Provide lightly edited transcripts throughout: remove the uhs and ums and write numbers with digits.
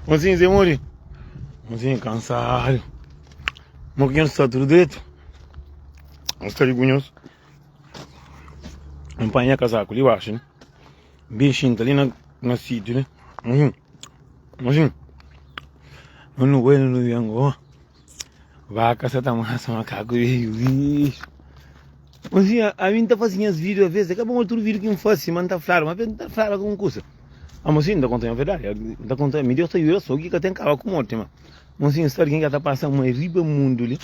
Mozinho, Zé Mori. Mozinho, cansado. Moquinho está tudo direito. Os cariguinhos. Empanha casaco, eu acho, né? Bichinho, tá ali na sítio, né? Mozinho. Não vou no Yango. Vaca, você tá massa, macaco. Mozinho, a mim tá fazendo as vídeos às vezes. Acabou outro vídeo que me faz, mas tá claro. Mas tá claro com coisa. Ah, mozinho, não tá contando a verdade. Tá contando, me deu essa ideia só que tem cara com morte, mano. Mozinho, sabe quem tá passando uma riba mundo ali?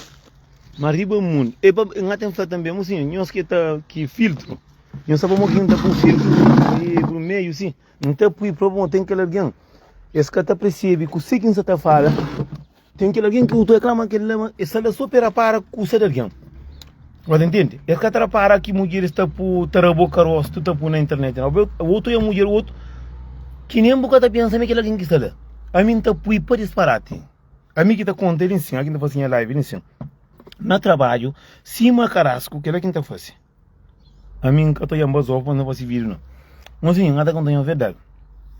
Uma riba mundo. E não tem que também, mozinho, nós que tá que filtro. Nós sabemos que tá com filtro e pro meio, sim. Não tem por problema, tem que alguém. Esse cara tá percebe que o que você tá falando. Tem que alguém que o reclama que ele essa é super para com o ser alguém. Você entende? Esse cara para que mulher está por tarabocar rosto, tá por na internet. O outro é a mulher, o outro que nem boca tá pensando que alguém que está lá. A mim tá por para disparate. A mim que tá contando em cima, aqui tá fazendo live em cima. Na trabalho, cima carasco, que é quem tá fazendo. A mim que eu tô indo para não fazer vídeo não. Mas sim, nada contando a verdade.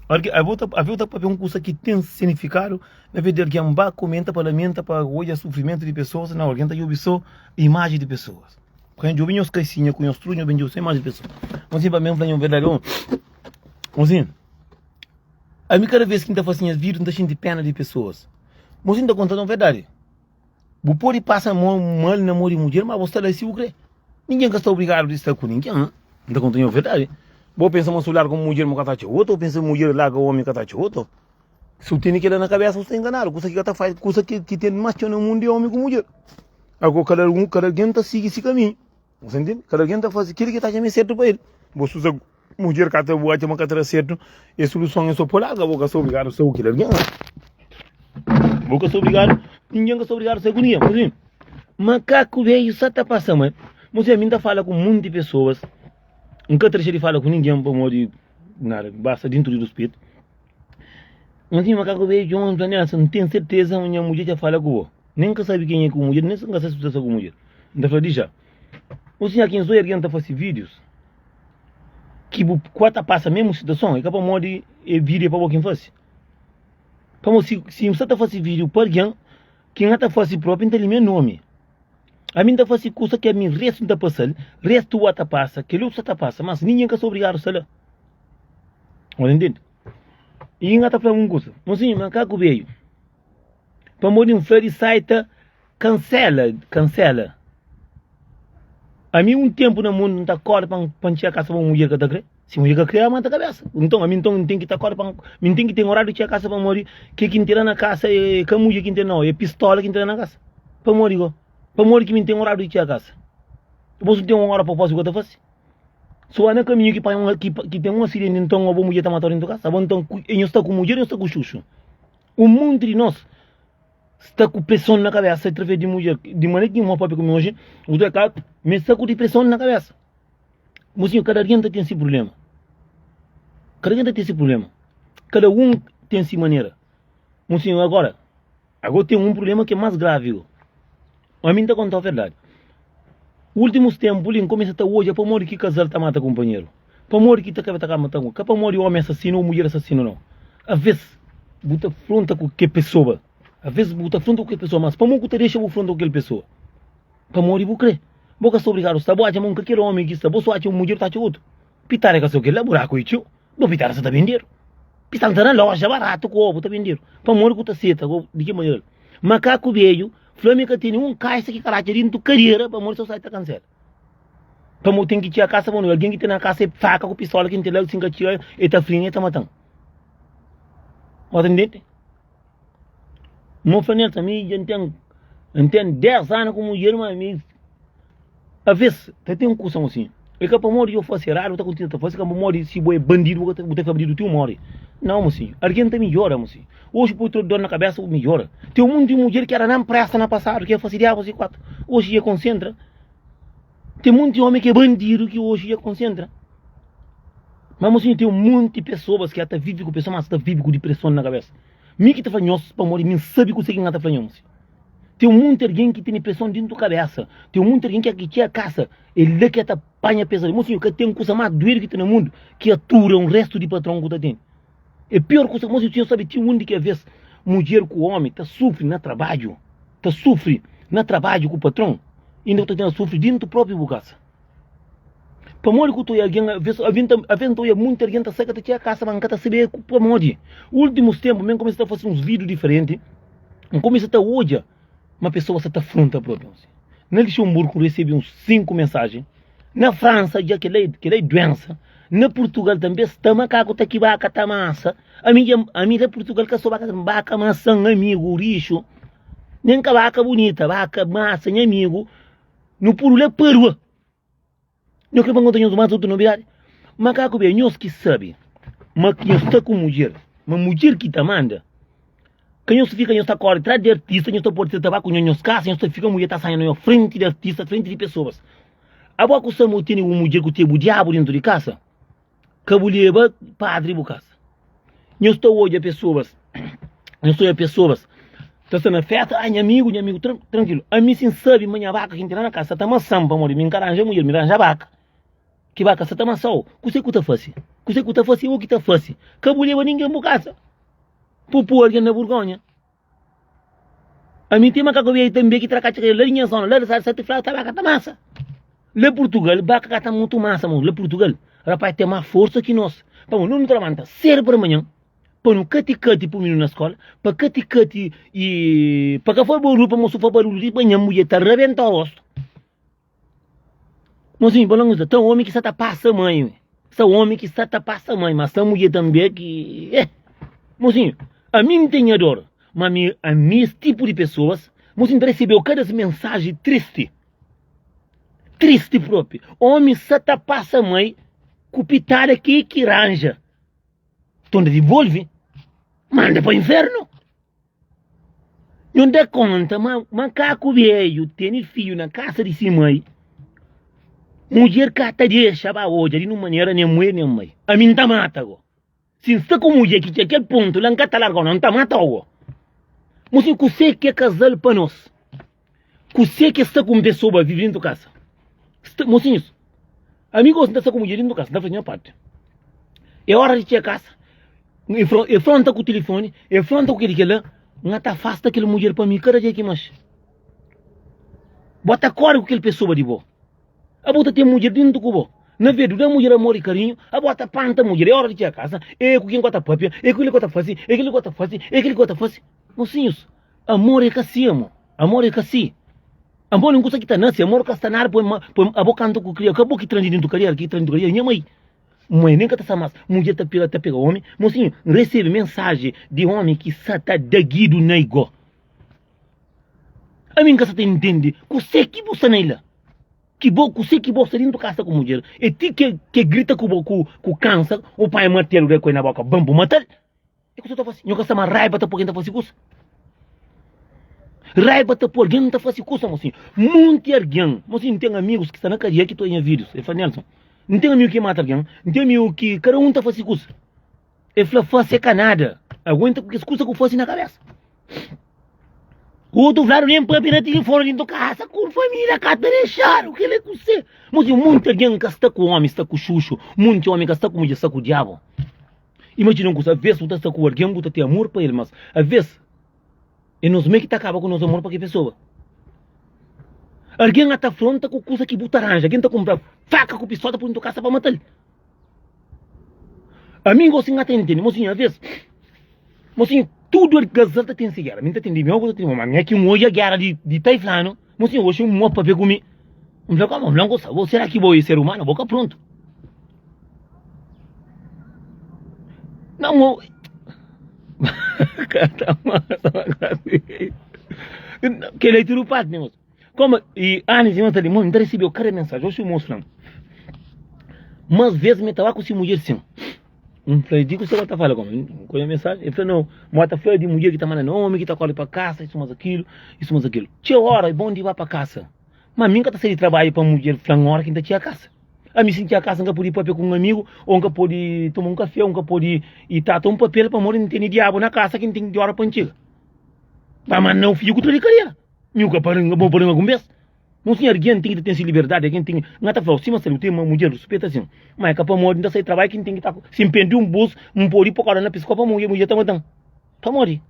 Porque a volta para um curso que tem significado, na verdade, que é um bar comenta para hoje o sofrimento de pessoas, não, alguém tá jogando só imagem de pessoas. Porque a gente ouve os caixinhas, com os trunhos, vem só imagem de pessoas. Mas sim, para mim, é verdade. Mas sim, a mim cada vez que está fazendo vídeos, não está de pena de pessoas. Mas sim, está contando a verdade. Você pode passar mal na mão de mulher, mas você está se o crê. Ninguém está obrigado a estar com ninguém, não está contando a verdade. Vou pensar uma celular como mulher me cata outro, ou pensa mulher lá com homem cata outro. Se você tem aquilo na cabeça, você está enganado. Coisa que está fazendo, coisa que tem mais no mundo de homem com mulher. Agora cada alguém está seguindo esse caminho. Você entende? Cada alguém está fazendo aquilo que está chamando certo para ele. Você usa mulher que está boa, uma cata certo, e a solução é só por lá, que você é obrigado a ser o que alguém. Você é obrigado, ninguém é obrigado a ser comigo. Macaco veio, só está passando, mas você ainda fala com um monte de pessoas. Nunca deixa de falar com ninguém para morrer nada, basta dentro do espírito. Mas sim, macaco veio de onde não tem certeza onde a mulher já fala com você. Nem que sabe quem é com a mulher, nem que sabe se você com a mulher. Não está falando já. Ou seja, quem sou alguém está fazendo vídeos que quatro passa a mesma situação, é capaz de morrer e vídeo para quem faz. Se você está fazendo vídeo para alguém, quem está fazendo próprio, então ele é meu nome. A mim está fazendo coisa que a mim resto não está passando, resto o outro passa, que o outro está passa, mas ninguém que é obrigado a fazer. Você entende? E ainda está falando uma coisa, mas sim, macaco veio. Para morrer um flare site, cancela. A mim um tempo no mundo não está corda para encher a casa para uma mulher que está crendo. Se a mulher que criar, mata a cabeça. Então, a mim então, tem que estar corda para... Mim tem que ter horário de encher a casa para morrer. Que entra na casa é que a mulher que entra não, é pistola que entra na casa. Para morrer igual. Para morrer que me tem horário de encher a casa. Você tem uma hora para fazer o que eu faço. Só é no caminho que tem um acidente, então a mulher está matando em tua casa. Então, eu estou com mulher, eu estou com chuchu. O mundo de nós está com pressão na cabeça através de mulher. De maneira que uma própria como hoje, o do cá, me está com pressão na cabeça. Mocinho, cada alguém tem esse problema. Cada alguém tem esse problema. Cada um tem essa maneira. Mocinho, agora tem um problema que é mais grave. A mim está contando a verdade. Últimos tempos, ele começa a estar hoje, para morrer que casal está matando companheiro. Para morrer que está matando. Para morrer homem assassino ou mulher assassino, não. Às vezes, você fronta com que pessoa. Às vezes, você fronta com que pessoa, mas para morrer você deixa você fronta com aquela pessoa. Para morrer você crê. Você é obrigado a estar, você acha que homem que está, você acha uma mulher está outro. Pitar é que seu que é buraco e tio. Não pitar você está vendendo. Pitar está na loja, barato, com ovo, está vendendo. Para morrer você está seta, de que maneira? Macaco veio. Flamengo tem um caixa que caracter dentro da carreira para morrer seu site está cancela. Para morrer tem que tirar a caça para alguém que tem na caça faca com pistola que tem lá, sem que tira e está frio e está matando. Você entende? Meu filho também tem 10 anos como mulher, mas às vezes tem um curso assim. É que para morrer eu faço raro, está continuando a fazer, que para morrer se você é bandido, você tem que bandido, tu morre. Não, mocinho. Alguém está melhora, mocinho. Hoje, por ter dor na cabeça, melhora. Tem um mundo de mulher que era não presta na passada, que ia fazer diabo, assim, quatro. Hoje ia concentra. Tem um monte de homem que é bandido, que hoje ia concentra. Mas, mocinho, tem um monte de pessoas que até vivem com pessoas, mas até vivem com depressão na cabeça. Mim que está falando, para morrer, mim sabe que você que não está falando, mocinho. Tem um monte de alguém que tem depressão dentro da cabeça. Tem um monte de alguém que aqui a caça. Ele que apanha pesado. Mocinho, que tem um coisa mais doida que tem no mundo, que atura um resto de patrão que tem. É pior coisa, mas eu tinha sabe, tinha um que às vezes mulher com o homem tá sofre no trabalho, tá sofre no trabalho com o patrão, e não tá tendo sofre dentro do próprio casa. Para morrer que tu ia alguém, às vezes tu ia muito alguém tá seca, tinha casa, mas não tá saber para morrer. Últimos tempos, mesmo comecei a fazer uns vídeos diferentes, comecei a hoje, uma pessoa se tá fronta próprio. No Luxemburgo recebi uns 5 mensagens. Na França, já que é doença. Na Portugal também está macaco, tá aqui vaca, tá massa. A mim de Portugal que sou vaca maçã, amigo, lixo. Nem que vaca bonita, vaca massa, amigo. No puro é perua. Não quero perguntar nenhum mais outra novidade. Macaco bem, nós que sabe. Mas que está com mulher. Uma mulher que te manda. Que nós fica, nós está correndo atrás de artista, nós está por ter tabaco, nós casa, nós fica mulher tá saindo na frente de artista, frente de pessoas. Agora que você tem uma mulher que tem o diabo dentro de casa, que a mulher é padre de casa. Nós estou hoje a pessoas, nós estou a pessoas, está sendo festa, amigo, tranquilo. A mim sim sabe, minha vaca que entra na casa, está maçã para morrer, me encaranja a mulher, me arranja a vaca. Que vaca, você está maçã, o que você está fazendo? O que você está fazendo, o que está fazendo? Que a mulher vai ninguém para casa. Pupu alguém na Borgonha. A mim tem macaco aí também que traca a linha zona, lá de certificado tá vaca tá massa. Lá Portugal, vaca tá muito massa, mano. Lá Portugal, rapaz tem mais força que nós. Vamos, não trabalha, cedo para amanhã, para no cati-cati para o menino na escola, para cati-cati e para que for barulho, para moço for barulho, e banha mulher tá rebenta o rosto. Mas sim, balão isso, tem um homem que está passa mãe, esse homem que está passa mãe, mas tem mulher também que, mas sim, a mim tem dor, mas a mim esse tipo de pessoas, mas recebeu cada mensagem triste. Triste próprio. Homem sata passa mãe, cupitada aqui que ranja. Então devolve, manda para o inferno. Não dá conta, macaco velho, tem filho na casa de si mãe. Mulher cata deixa para hoje, de uma maneira nem mulher nem mãe. A mim tá mata agora. Se está com mulher que tem aquele ponto, lá não está largando, não está mata agora. Mas se você quer casar para nós, você que está com pessoa vivendo em casa, mocinhos, amigos, não está com mulher dentro da casa, não faz nenhuma parte. É hora de ter casa. Enfrenta com o telefone, enfrenta com aquele que lá, não está afasta aquela mulher para mim, cada dia que mais. Bota cor com aquela pessoa de boa. A bota tem mulher dentro do cubo. Na verdade, a mulher amor e carinho, a bota panta mulher, é hora de ter a casa, é com quem gosta papel, é com ele gosta fazer, é que ele gosta fazer, é que ele gosta fazer. Mocinhos, amor é assim, amor. Amor é assim. Amor não consegue estar nascer, amor que está na área, põe a boca anda com o criado, acabou que transe dentro do criado, que transe dentro do criado, minha mãe. Mãe, nem que está mais, mulher tá pega homem, mocinho, recebe mensagem de homem que está daguido na igual. A mim que você entende, você que você não é lá. Que você que você dentro da casa com mulher, e ti que grita com o câncer, o pai matar o coisa na boca, bambu matar. É que você está fazendo, não que mais raiva tá por quem está fazendo coisa. Raiva tá por quem não está fazendo coisa, mocinho. Muito alguém, mocinho, tem amigos que estão na cadeia que estão em vídeos, ele fala, Nelson, não tem amigo que mata alguém, não tem amigo que cada um está fazendo coisa. Ele fala, faz nada, aguenta porque as coisas que eu faço na cabeça. O outro lado nem para vir fora dentro da casa, com família, cá te deixaram, o que ele é com você? Mas muito alguém que está com o homem, está com o xuxo, muito homem que está com o mulher, está com o diabo. Imagina que às vezes você está com alguém, você tem amor para ele, mas às vezes, é nós meio que acaba com o nosso amor para que pessoa. Alguém está afronta com coisa que você arranja, alguém está comprando faca com pistola para dentro da casa para matar ele. A mim você não entende, mas às vezes, tudo é gasado tem cigarro. Minha tem de mim, eu tenho uma minha que um hoje a guerra de taiflano. Mas sim, hoje um mopa pegou me. Um blanco, será que vou ser humano? Boca pronto. Não, que leitura parte, né? Como e anos e anos de mãe, não recebeu cada mensagem, eu estou mostrando. Mas vezes me estava com essa mulher assim. Falei, digo você está falando como? Com a mensagem? Ele falou, não, mata filha de mulher que está mandando homem, que está correndo para casa, isso mais aquilo, isso mais aquilo. Tinha hora, é bom de ir para casa. Mas mim que está saindo de trabalho para mulher, falando hora que ainda tinha casa. A mim sentia a casa, nunca podia ir papel com um amigo, ou nunca podia tomar um café, ou nunca podia ir tratar um papel para morrer, não tem diabo na casa, que não tem de hora para antiga. Mas não filho que tu de carreira. Nunca parando, bom parando algum mês. Não senhor, alguém tem que ter liberdade, alguém tem. Não está falando, se você tem uma mulher, respeita assim. Mas é capaz de morrer, ainda sai trabalho, quem tem que estar. Se empreender um bus, um pori para cara na piscopa, mulher está matando. Para morrer.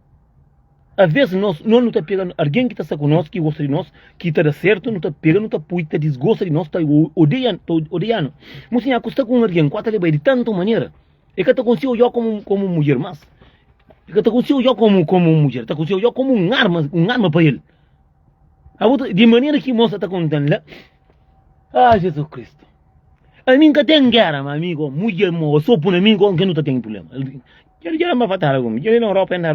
Às vezes nós não está pegando, alguém que está conosco, que gosta de nós, que está certo, não está pegando, não está puta, desgosta de nós, está odiando. Mas se acosta com alguém, quatro leva de tanta maneira, é que está consigo eu como mulher, mas é que está consigo eu como mulher, está consigo eu como um arma para ele. De maneira que mostra está contando lá. Ah, Jesus Cristo. A mim que tem guerra, meu amigo, mulher, eu sou por mim, que não tem problema. Eu já não vou falar comigo, eu na Europa andar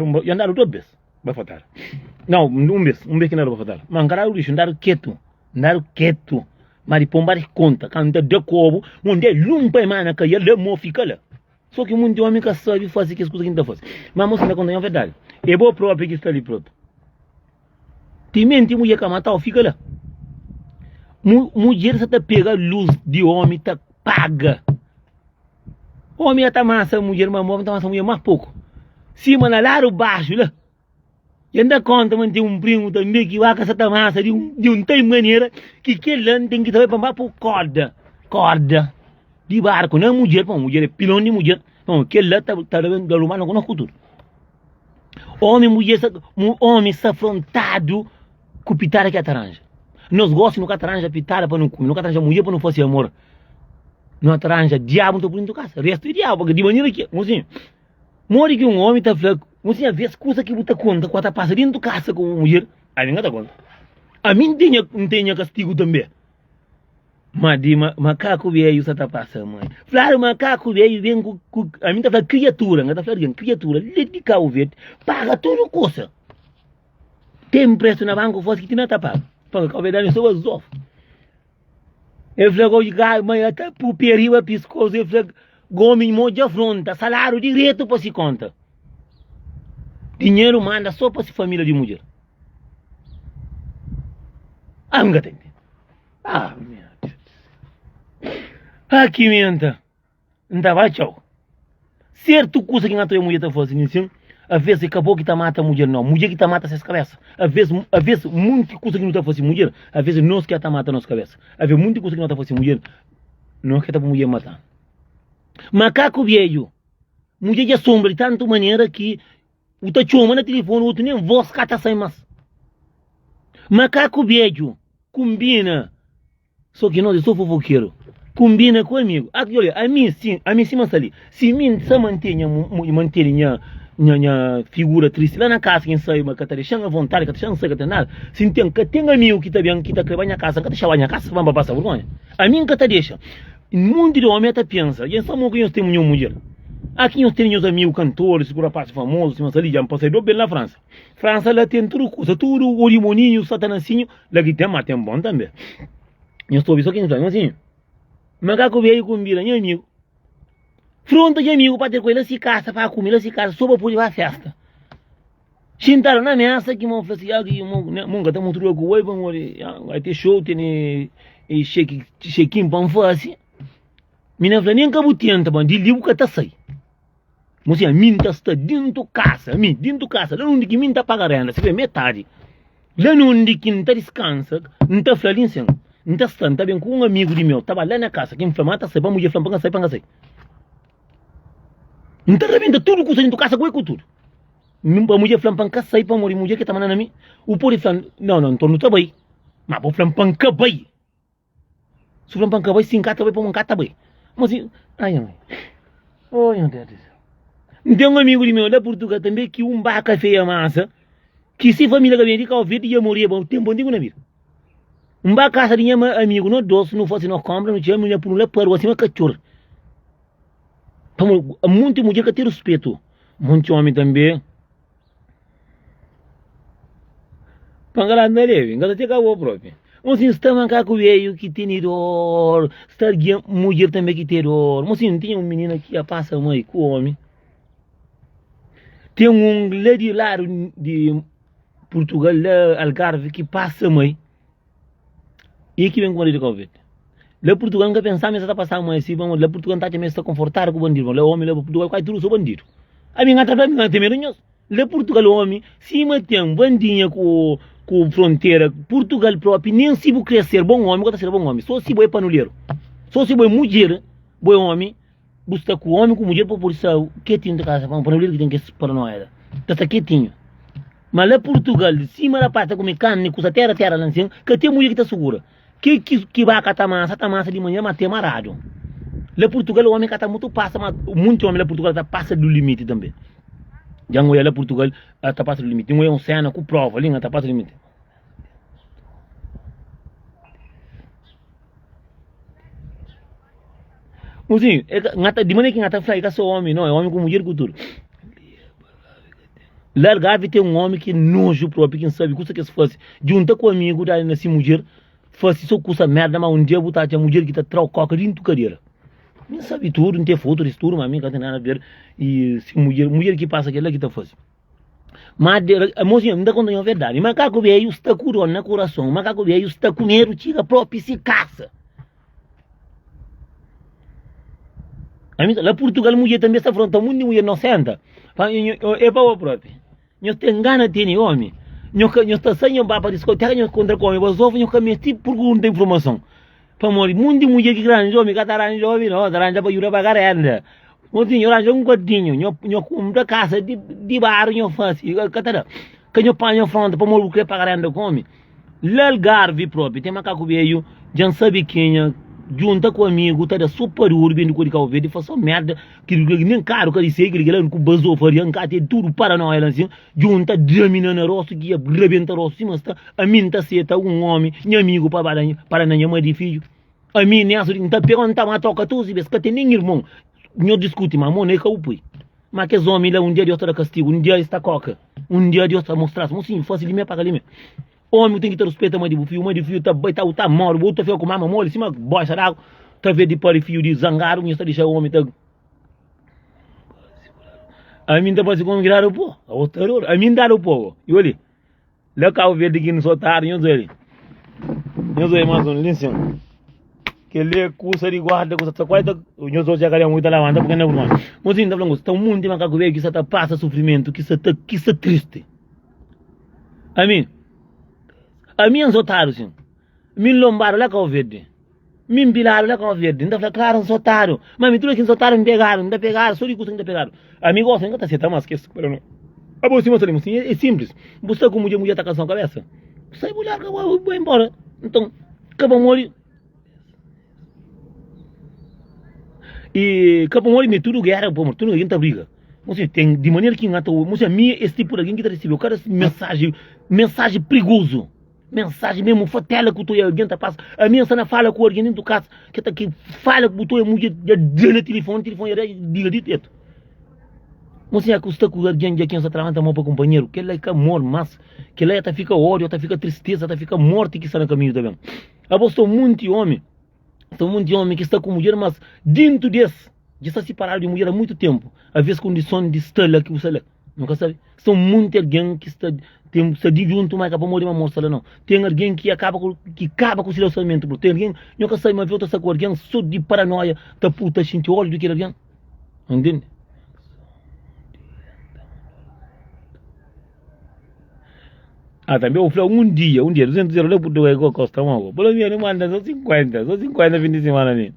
duas vezes. Vai faltar. Não, um mês que não vai faltar. Mas cara, o lixo, andar quieto. Mas pombar conta, quando de cobo, onde é lumpa e mana, que ele não fica lá. Só que muito homem que sabe fazer que as coisas que não faz. Mas moça, não é verdade. É boa prova que está ali pronto. Te mente, mulher que matar, fica lá. Mulher você tá pega luz de homem, tá paga. Homem tá massa, mulher, mas homem tá massa, mulher mais pouco. Cima na laro baixo lá. E ainda conta, mas tem um primo também que vai com essa massa de um tem maneira que ele tem que saber para por corda de barco, não é mulher é pilão de mulher, não, que ele está da humano com o futuro. Homem se afrontado com o pitar que é taranja. Nós gostamos no taranja pitar para não comer, no taranja mulher para não fazer amor. No taranja diabo não está por casa, resto é diabo, porque de maneira que, assim, mora que um homem está flaco. Você vê as coisas que você conta quando passa dentro de casa com uma mulher, aí ninguém dá conta. A mim tinha castigo também. Mas de macaco veio, você está passando, mãe. Claro, macaco veio, vem com. A mim está falando criatura, não está falando criatura, de cá verde, paga tudo coisa. Tem preço na banca, fosse que não está pago. Paga que a verdade só os ovos. Ele falou que mãe, até por perigo, piscoso, ele falou, gome, monte de afronta, salário direto para se conta. Dinheiro manda só para a família de mulher. Ah, não tem. Ah, meu Deus. Ah, que menta. Não vai, tchau. Certo coisa que a tua mulher está fazendo assim, às vezes acabou que está mata a mulher, não. Mulher que está mata essas cabeças. Às vezes, muita coisa que não está fazendo mulher, às vezes nós que está mata nossa cabeça. Às vezes, muita coisa que não está fazendo mulher, nós que está para mulher matar. Macaco velho. Mulher de sombra de tanta maneira que o tá chama no telefone, o outro nem voz cata sai mais. Macaco velho, combina. Só que nós sou fofoqueiro. Combina comigo. Aqui, olha, a mim sim, mas ali. Se mim se mantém minha figura triste lá na casa, quem sai, mas que tá deixando à vontade, que tá deixando que tá nada. Se tem amigo que tá bem, que tá crevando a casa, que tá deixando a casa, vamos passar vergonha. A mim que tá deixa. Muito de homem até pensa, e essa mulher tem uma mulher. Aqui nós temos amigos cantores, segura parte famosos, mas ali já passei do bem na França. França lá tem tudo coisa, tudo o limoninho, o satanacinho, lá que tem, mas tem bom também. Eu estou vendo aqui no Brasil, assim, macaco veio com mira, meu amigo. Fronta de amigo para ter com ele se casa, para comer, se casa, só para poder ir à festa. Sentaram na mesa, que eu falei assim, nunca estamos tudo com o oi, vai ter show, tem check-in para fazer. Mina falou, nem cabo tenta, mas de livro que está sai. Mas assim, a minta está dentro de casa, lá onde que minta paga renda, se vê metade. Lá onde que não está descansa, não está falando assim, não está estando, está bem com um amigo de meu, estava lá na casa, quem falou, mata sai, para mulher falando, para sai. Não está rebenta tudo que você dentro de casa, com tudo. Para mulher falando, para sai, para morrer, mulher que está mandando a mim, o pode falar, não, então não está bem. Mas para falar, para bem. Se falar, para bem, sim, cata bem, para um cata bem. Mas assim, ai, meu Deus do céu. Tem um amigo de meu da Portugal também que baca feia massa, que se família que vem de cá ouvir ia morrer bom tempo antigo na vida. Baca casa de amigo no doce, não fosse não compra, não tinha mulher por lá para assim uma cachorra. Muito mulher que tem respeito, muito homem também. Pangalan na leve, enquanto te acabou próprio. Mas assim, está macaco veio que tem dor, está mulher também que tem dor. Mas assim, tem um menino que passa mãe com o homem. Tem um lady lá de Portugal, lá Algarve, que passa mãe. E que vem com ele de Covid. Lá Portugal nunca pensava, mas está passando mãe assim, vamos, lá Portugal está confortável com o bandido. Lá o homem, lá Portugal, quase tudo sou bandido. A minha gata vai me ganhar medo. Lá Portugal, o homem, se mantém bandinha com com fronteira, Portugal próprio, nem se vou crescer bom homem, gota ser bom homem. Só se vou é panulheiro. Só se vou é mulher, bom homem, busca com homem, com mulher, para por isso, quietinho de casa, para um panulheiro que tem que para não era. Está quietinho. Mas lá Portugal, de cima da parte, com carne, com a terra lá em cima, que tem mulher que está segura. Que vai catar massa de manhã, mas tem marado. Lá Portugal, o homem cata muito passa, mas muito homem lá Portugal está passa do limite também. Já não é lá Portugal, está passa do limite. Não é um cena com prova, ali está passa do limite. Mas sim, de maneira que ngata fly, que é só homem, não, é homem com mulher com tudo. Largava ter um homem que nojo próprio, quem sabe, custa que se fosse, junta com amigo, da nessa mulher, fosse só custa merda, mas um dia botar a mulher que está trococa dentro da carreira. Nem sabe tudo, não tem foto disso tudo, mas a mim não tem nada a ver. E se mulher que passa aquela que está fazendo. Mas a mocinha não está contando a verdade. Mas macaco veio está curando no coração, macaco veio está com dinheiro, tira próprio e se caça. A mim, lá Portugal, a mulher também está afrontando muito mulher inocente. É para o próprio. Nós tem gana de homem. Nós está sem um para discoteca, nós contra o homem, mas só nós comemos pergunta informação. Para morrer, muito mulher que grande homem, que arranja jovem, não, arranja para ir para garanda. Ontem arranja um guardinho, nós compra casa de bar, nós faz, que nós põe em frente para morrer que para garanda come. Lalgarve próprio, tem macaco veio, já sabe quem é. Junta com amigo, tá da super urban do Código Verde, faz só merda, que nem caro que ele sei que ele lá com bazou faria, tem tudo para nós assim, junta dominando a roça que rebenta a roça, mas tá a mim tá seta um homem, meu amigo para não chamar de filho, a mim nem assim, tá pergunta mas toca tu se vês que tem nem irmão, não discute mas mão nem caupui, mas que os homens lá um dia Deus está castigo, um dia está coca, um dia Deus está mostrar, mas sim, fácil de me pagar ali mesmo. Homem tem que ter respeito a mãe de fio tá moro, o outro fio com mama mole, cima boy sarau, tá vendo de pare fio de zangar, o está deixar o homem tá. A mim tá para se convidar o pô, o terror, a mim dá o pô, e olha, lá cá o verde que não soltar, não sei mais um licença, que ele custa de guarda, custa quase, eu sou já queria muito lá, anda porque não é bom, mas ainda falando, está um mundo de macaco velho que está passa sofrimento, que está triste, a mim é otário, sim. Me lombaram lá com o verde. Me empilaram lá com o verde. Então, claro, sou otário. Mas me trouxe que otário, me pegaram, só de custo que me pegaram. Amigo, você não está certo, mas que isso, não. A bolsa é simples. Você com mulher está com a cabeça. Sai mulher, vou embora. Então, acaba morrer. E acaba morrer, me tudo guerra, tudo ninguém tá briga. Você tem, de maneira que você a minha, esse tipo de alguém que está recebendo, cada mensagem perigoso. Mensagem mesmo, fatela que tu alguém tá passa. A minha sana fala com alguém dentro do casa, que fala que tu é mulher, de telefone diga de teto. Você acusta com alguém que está trabalhando para o companheiro, que ele é amor, mas que ele até fica ódio, até fica tristeza, até fica morte que está no caminho também. Eu estou muito homem que está com mulher, mas dentro desse, já está separado de mulher há muito tempo. Às vezes condições de estar que você nunca sabe. São muito alguém que está de junto, mas acaba morrendo uma moça não. Tem alguém que acaba com o relacionamento. Tem alguém, nunca sabe, mas outra com alguém só de paranoia, tá puta, sente olho do que alguém. Entende? Também eu falei um dia, 200 euros, eu pude igual costa uma água. Pelo menos manda só 50 fim de semana ali.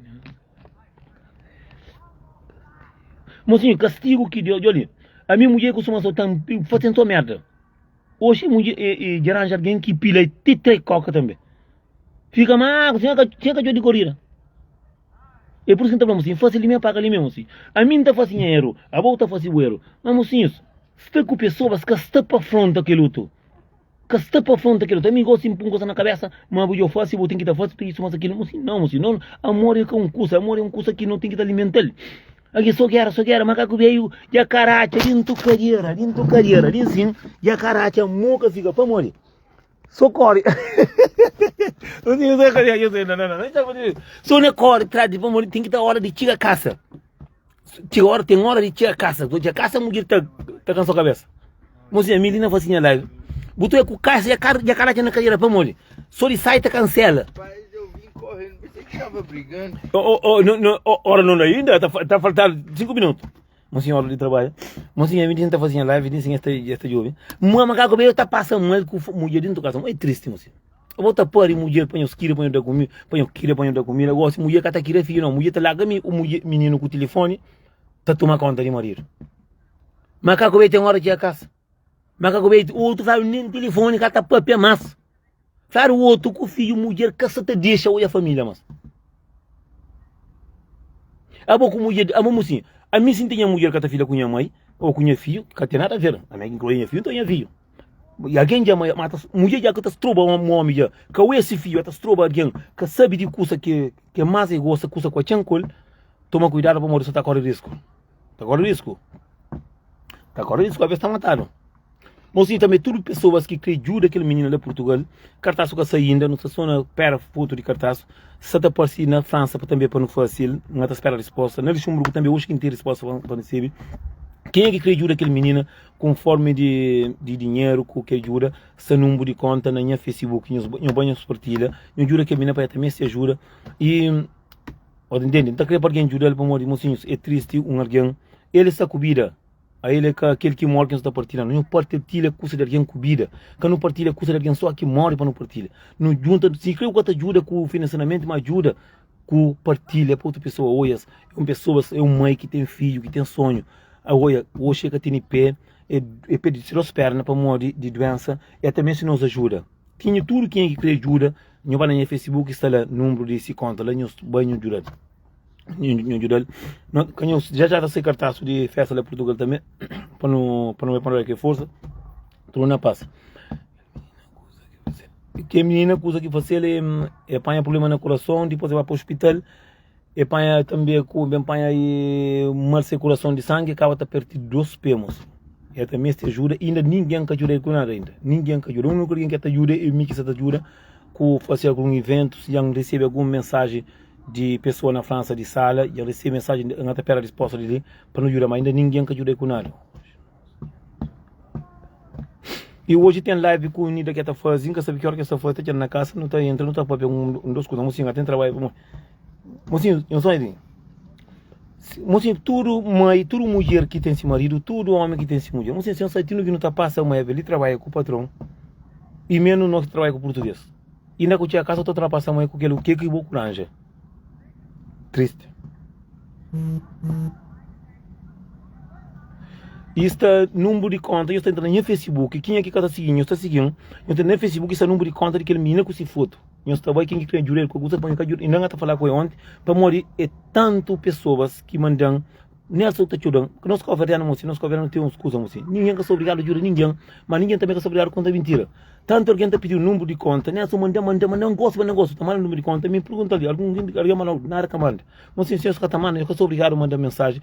Mocinho, castigo que deu, olha, a minha mulher costuma só fazendo só merda. Hoje a mulher arranja alguém que pila e te três coca também. Fica magro, tinha que de corrida. É por isso que eu falamos assim, faz ele mesmo, paga ele mesmo assim. A mim está fazendo dinheiro, a volta está fazendo dinheiro. Mas mocinho, se está com pessoas que estão para frente aquele luto. Que está para frente aquele luto. A mim gosta de pôr coisa na cabeça, mas eu faço, eu tenho que estar fazendo isso, mas aquilo. Mocinho, não. Amor é um curso que não tem que alimentar ele. Aqui só quero, macaco veio, e a carate, dentro carreira, ali sim, e a carate, a moca fica para morrer. Socorre. Não. Só na corre, traz para morrer, tem que dar hora de tirar a caça. Tem hora de tirar a caça. A caça, a mulher tá com a sua cabeça. Mocinha, a menina faz assim, lá. Botou com caça e a carate na carreira para morrer. Só de sai, cancela. Estava brigando. Hora não ainda? Está faltando 5 minutos. uma senhora de trabalho, uma senhora me tenta fazer live, disse esta jovem, uma macaco bem está passando mal com mulher dentro da casa, é triste, mocinho. Eu vou tapar mulher, põe os quilos, põe da comida, põe da comida, gosto mulher que está aqui, filho, não, mulher está lá, o menino com o telefone, está tomando conta de marido. Macaco bem tem hora que é a casa. Macaco bem, o outro fala nem telefone, que está papel massa. Fala o outro com o filho, mulher, que você te deixa, ou a família, mas. A boa com mulher, a boa assim, a mim sim tem a mulher que está filha com a mãe, ou com o filho, que tem nada a ver. A mim inclui a filho, então é filho. E alguém já mata, mulher já que está troba um homem já, que o esse filho está troba alguém, que sabe de coisa que mais é gosta, coisa com a chancol, toma cuidado para morrer, você está correndo risco. Está correndo risco. Está correndo risco, a vez está matado. Mas sim, também tudo pessoas que acreditam daquele menino de Portugal, cartaz que saindo, não está só na pera foto de cartaz, se está por si na França também para não fácil, não está espera a resposta, na Luxemburgo também hoje que tem resposta para receber. Quem é que acredita daquele menino conforme de dinheiro que ajuda, se número de conta na minha Facebook, em banho partilha, eu juro que a menina para também se ajuda e entende? Então queria para alguém ajudar para morrer, mocinhos, é triste alguém, ele está cobida. A ele que aquele que morre que não está partilhando, não partilha custa de alguém comida, que não partilha custa de alguém só que morre para não partilha. Não junta, se creio que ajuda com o financiamento, mas ajuda com partilha para outra pessoa. Olha, é uma mãe que tem filho, que tem sonho. Olha, hoje que tem pé, é pedir as pernas para morrer de doença, e também se nos ajuda. Tinha tudo quem é que quer ajuda, não vai na Facebook, está lá, número de se conta, lá nos banho ajuda. Já sei cartaz de festa de Portugal também para não ver que força tu não passa que menina coisa que você ele apanha problema no coração depois vai para o hospital apanha também apanha mal circulação de sangue acaba de perder 2 pemos e também te ajuda ainda ninguém que ajuda com nada ainda ninguém que ajuda o único que te ajuda é o que te ajuda com fazer algum evento se já recebe alguma mensagem de pessoa na França de sala e eu recebi mensagem na espera resposta dele para não ajudar, mas ainda ninguém que ajude com nada. E hoje tem live com o Nida que está fazendo, que sabe que hora que está fazendo, está na casa, não está entrando, não está para ver dos coisas, mocinho, tem trabalho, mocinho, eu sou aí. Mocinho, tudo mulher que tem esse marido, tudo homem que tem esse mulher, mocinho, se eu sei que não está passando, mas ele trabalha com o patrão e menos nós trabalha com o português. E na coisa a casa, eu estou trabalhando com aquele que é vou cranja. Triste. Este número de conta, eu estou entrando no Facebook, quem é que está seguindo? Eu estou seguindo, eu estou no Facebook, esse número de conta daquele menino com esse foto. Eu estou aí, quem que quer ajudar, com você pode ajudar, e não está falando com ele ontem, para morrer, é tanto pessoas que mandam, nessa outra ajudam, que nós governamos, nós governamos tem uns coisas, assim, ninguém que é obrigado a ajudar ninguém, mas ninguém também que é obrigado a contar mentira. Tanto alguém está pedindo o número de conta, nessa manda, não gosto, está mal o número de conta, me pergunta ali, alguém mandou nada que manda. Mas se você está mandando, eu sou obrigado a mandar mensagem,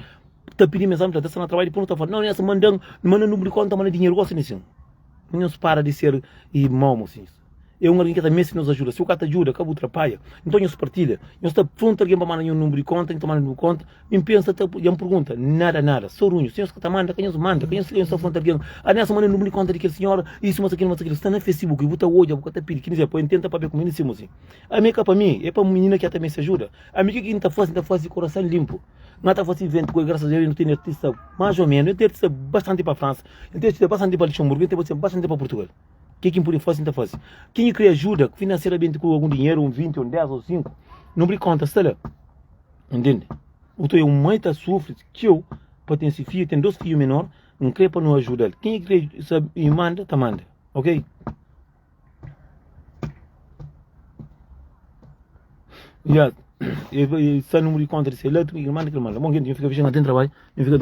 está pedindo mensagem, está na trabalho, depois não está falando, não, nessa mandando, manda número de conta, manda dinheiro, gosto nisso. Não se para de ser irmão, assim. É alguém que também se nos ajuda. Se o cara te ajuda, acaba atrapalha. Então, eu se partilha. Eu estou pronto alguém para mandar um número de conta, então manda um número de conta. Me pensa, e me pergunta, nada. Sou ruim. Se você manda, quem você manda? Quem você está falando alguém? A nessa manda um número de conta daquele senhor, isso, mas aquilo. Está no Facebook, e bota hoje, bota pedi. Que dizer, põe tenta para ver como ele se assim. A minha para mim, é para uma menina que também se ajuda. A minha que está fazendo de coração limpo. Não está fazendo evento, graças a Deus, não tem artista mais ou menos. Eu tenho artista bastante para a França, eu tenho artista bastante para Luxemburgo, eu tenho artista bastante para Portugal. O que impõe fácil, não faz. Quem quer ajuda financeiramente com algum dinheiro, um 20, um 10 ou 5, não brinca conta, está lá. Entende? Então, eu mãe está sofrendo, que eu, para ter esse filho, tem 2 filhos menores, não quer para não ajudar. Quem quer sabe e manda, tá manda. Ok? Já, esse número de conta, ele manda, que ele manda. Bom, gente, eu fico fechando até trabalho, eu fico